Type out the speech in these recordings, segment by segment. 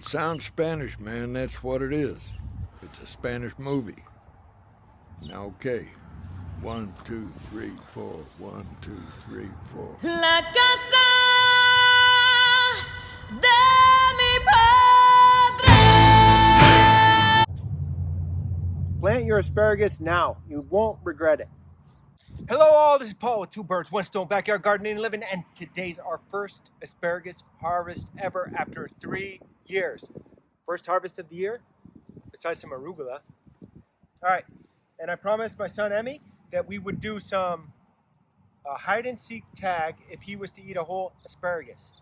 It sounds Spanish, man. That's what it is. It's a Spanish movie. Now, okay. 1, 2, 3, 4. 1, 2, 3, 4. La casa de mi padre. Plant your asparagus now. You won't regret it. Hello all, this is Paul with Two Birds, One Stone Backyard Gardening and Living, and today's our first asparagus harvest ever after 3 years. First harvest of the year, besides some arugula. All right, and I promised my son Emmy that we would do some hide and seek tag if he was to eat a whole asparagus.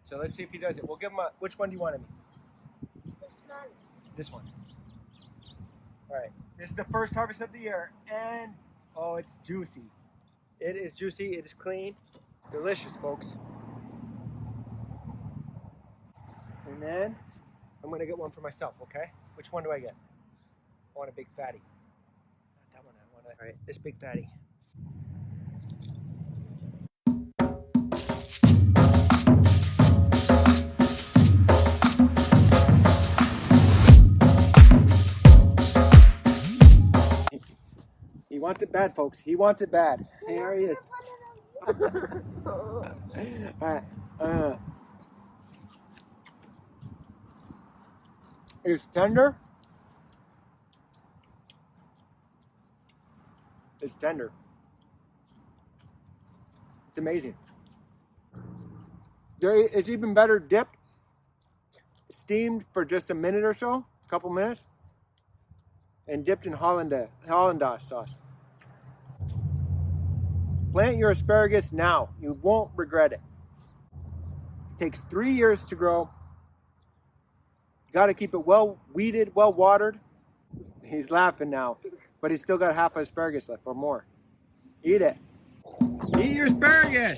So let's see if he does it. We'll give him a, which one do you want, Emmy? The smallest. This one. All right, this is the first harvest of the year, and oh, it's juicy. It is juicy, it is clean, it's delicious, folks. And then I'm gonna get one for myself, okay? Which one do I get? I want a big fatty. Not that one, I want all right, this big fatty. He wants it bad, folks. He wants it bad. Here he is. All right. It's tender. It's tender. It's amazing. It's even better dipped, steamed for just a minute or so, a couple minutes, and dipped in Hollandaise sauce. Plant your asparagus now. You won't regret it. It takes 3 years to grow. You got to keep it well weeded, well watered. He's laughing now, but he's still got half an asparagus left or more. Eat it. Eat your asparagus.